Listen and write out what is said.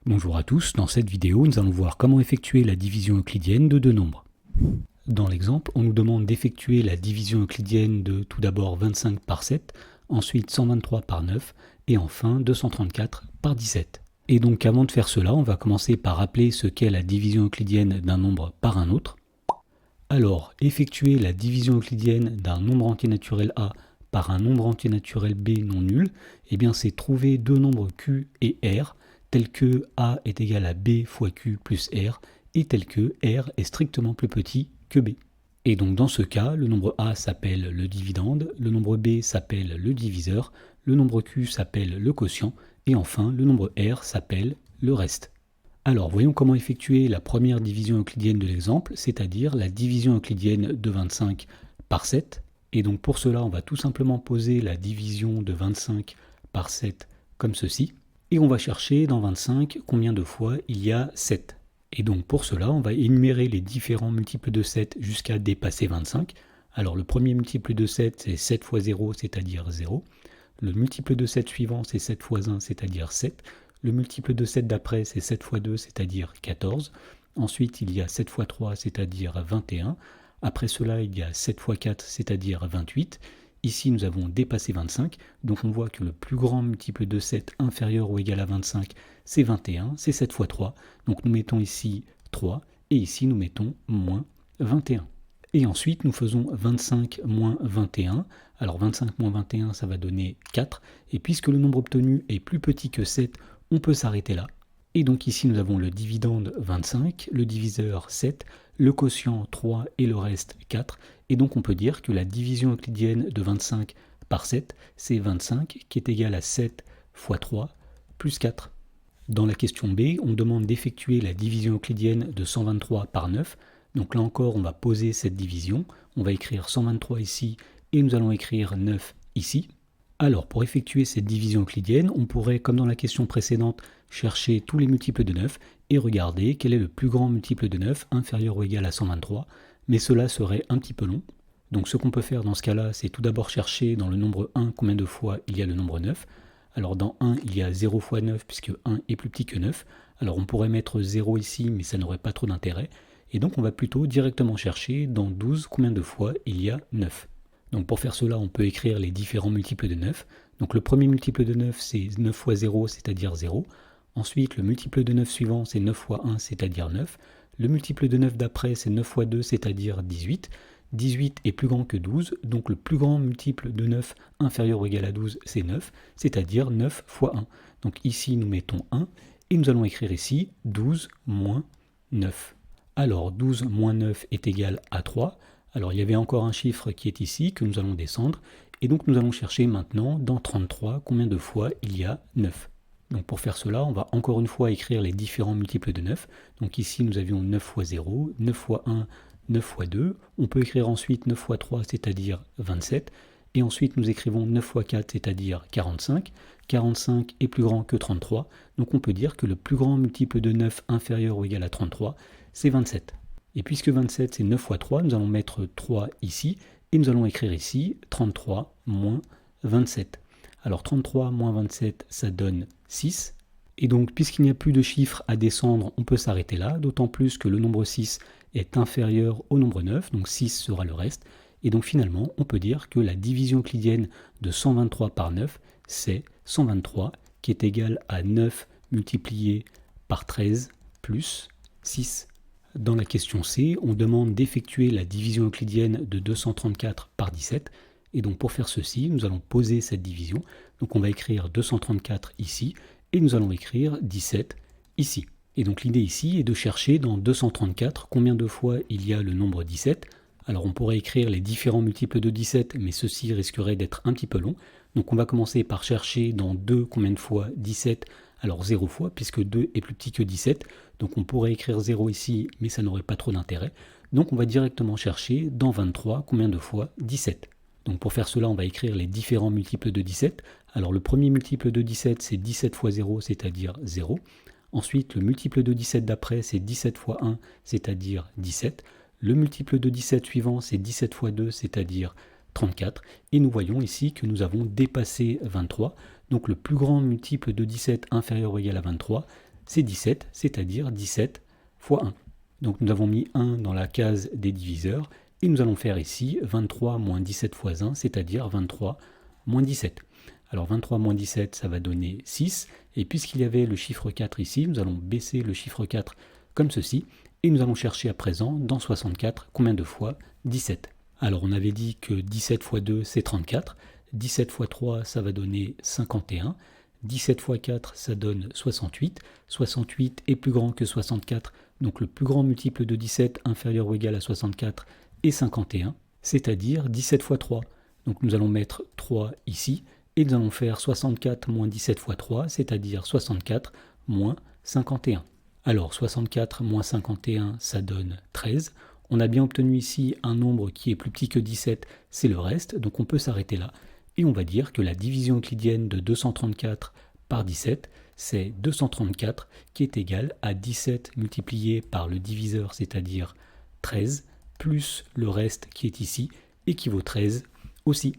Bonjour à tous, dans cette vidéo nous allons voir comment effectuer la division euclidienne de deux nombres. Dans l'exemple, on nous demande d'effectuer la division euclidienne de tout d'abord 25 par 7, ensuite 123 par 9 et enfin 234 par 17. Et donc avant de faire cela, on va commencer par rappeler ce qu'est la division euclidienne d'un nombre par un autre. Alors, effectuer la division euclidienne d'un nombre entier naturel A par un nombre entier naturel B non nul, eh bien c'est trouver deux nombres Q et R, tels que A est égal à B fois Q plus R, et tel que R est strictement plus petit que B. Et donc dans ce cas, le nombre A s'appelle le dividende, le nombre B s'appelle le diviseur, le nombre Q s'appelle le quotient, et enfin le nombre R s'appelle le reste. Alors voyons comment effectuer la première division euclidienne de l'exemple, c'est-à-dire la division euclidienne de 25 par 7. Et donc pour cela, on va tout simplement poser la division de 25 par 7 comme ceci. Et on va chercher dans 25 combien de fois il y a 7. Et donc pour cela, on va énumérer les différents multiples de 7 jusqu'à dépasser 25. Alors le premier multiple de 7, c'est 7 fois 0, c'est-à-dire 0. Le multiple de 7 suivant, c'est 7 fois 1, c'est-à-dire 7. Le multiple de 7 d'après, c'est 7 fois 2, c'est-à-dire 14. Ensuite, il y a 7 fois 3, c'est-à-dire 21. Après cela, il y a 7 fois 4, c'est-à-dire 28. Ici, nous avons dépassé 25. Donc on voit que le plus grand multiple de 7 inférieur ou égal à 25, c'est 21. C'est 7 fois 3. Donc nous mettons ici 3. Et ici, nous mettons moins 21. Et ensuite, nous faisons 25 moins 21. Alors 25 moins 21, ça va donner 4. Et puisque le nombre obtenu est plus petit que 7, on peut s'arrêter là. Et donc ici, nous avons le dividende 25, le diviseur 7, le quotient 3 et le reste 4. Et donc on peut dire que la division euclidienne de 25 par 7, c'est 25 qui est égal à 7 fois 3 plus 4. Dans la question B, on demande d'effectuer la division euclidienne de 123 par 9. Donc là encore, on va poser cette division. On va écrire 123 ici et nous allons écrire 9 ici. Alors, pour effectuer cette division euclidienne, on pourrait, comme dans la question précédente, chercher tous les multiples de 9 et regarder quel est le plus grand multiple de 9 inférieur ou égal à 123, mais cela serait un petit peu long. Donc ce qu'on peut faire dans ce cas-là, c'est tout d'abord chercher dans le nombre 1 combien de fois il y a le nombre 9. Alors dans 1, il y a 0 fois 9 puisque 1 est plus petit que 9. Alors on pourrait mettre 0 ici, mais ça n'aurait pas trop d'intérêt. Et donc on va plutôt directement chercher dans 12 combien de fois il y a 9. Donc pour faire cela, on peut écrire les différents multiples de 9. Donc le premier multiple de 9, c'est 9 fois 0, c'est-à-dire 0. Ensuite, le multiple de 9 suivant, c'est 9 fois 1, c'est-à-dire 9. Le multiple de 9 d'après, c'est 9 fois 2, c'est-à-dire 18. 18 est plus grand que 12, donc le plus grand multiple de 9 inférieur ou égal à 12, c'est 9, c'est-à-dire 9 fois 1. Donc ici, nous mettons 1, et nous allons écrire ici 12 moins 9. Alors 12 moins 9 est égal à 3. Alors il y avait encore un chiffre qui est ici, que nous allons descendre, et donc nous allons chercher maintenant dans 33 combien de fois il y a 9. Donc pour faire cela, on va encore une fois écrire les différents multiples de 9. Donc ici nous avions 9 fois 0, 9 fois 1, 9 fois 2. On peut écrire ensuite 9 fois 3, c'est-à-dire 27. Et ensuite nous écrivons 9 fois 4, c'est-à-dire 45. 45 est plus grand que 33. Donc on peut dire que le plus grand multiple de 9 inférieur ou égal à 33, c'est 27. Et puisque 27 c'est 9 fois 3, nous allons mettre 3 ici, et nous allons écrire ici 33 moins 27. Alors 33 moins 27, ça donne 6. Et donc puisqu'il n'y a plus de chiffres à descendre, on peut s'arrêter là, d'autant plus que le nombre 6 est inférieur au nombre 9, donc 6 sera le reste. Et donc finalement, on peut dire que la division euclidienne de 123 par 9, c'est 123, qui est égal à 9 multiplié par 13 plus 6. Dans la question C, on demande d'effectuer la division euclidienne de 234 par 17. Et donc pour faire ceci, nous allons poser cette division. Donc on va écrire 234 ici, et nous allons écrire 17 ici. Et donc l'idée ici est de chercher dans 234 combien de fois il y a le nombre 17. Alors on pourrait écrire les différents multiples de 17, mais ceci risquerait d'être un petit peu long. Donc on va commencer par chercher dans 2 combien de fois 17. Alors 0 fois, puisque 2 est plus petit que 17, donc on pourrait écrire 0 ici, mais ça n'aurait pas trop d'intérêt. Donc on va directement chercher dans 23 combien de fois 17. Donc pour faire cela, on va écrire les différents multiples de 17. Alors le premier multiple de 17, c'est 17 fois 0, c'est-à-dire 0. Ensuite, le multiple de 17 d'après, c'est 17 fois 1, c'est-à-dire 17. Le multiple de 17 suivant, c'est 17 fois 2, c'est-à-dire 34. Et nous voyons ici que nous avons dépassé 23. Donc le plus grand multiple de 17 inférieur ou égal à 23, c'est 17, c'est-à-dire 17 fois 1. Donc nous avons mis 1 dans la case des diviseurs, et nous allons faire ici 23 moins 17 fois 1, c'est-à-dire 23 moins 17. Alors 23 moins 17, ça va donner 6, et puisqu'il y avait le chiffre 4 ici, nous allons baisser le chiffre 4 comme ceci, et nous allons chercher à présent, dans 64, combien de fois 17. Alors on avait dit que 17 fois 2, c'est 34, 17 fois 3, ça va donner 51, 17 fois 4, ça donne 68, 68 est plus grand que 64, donc le plus grand multiple de 17 inférieur ou égal à 64 est 51, c'est-à-dire 17 fois 3. Donc nous allons mettre 3 ici, et nous allons faire 64 moins 17 fois 3, c'est-à-dire 64 moins 51. Alors 64 moins 51, ça donne 13. On a bien obtenu ici un nombre qui est plus petit que 17, c'est le reste, donc on peut s'arrêter là. Et on va dire que la division euclidienne de 234 par 17, c'est 234 qui est égal à 17 multiplié par le diviseur, c'est-à-dire 13, plus le reste qui est ici, et qui vaut 13 aussi.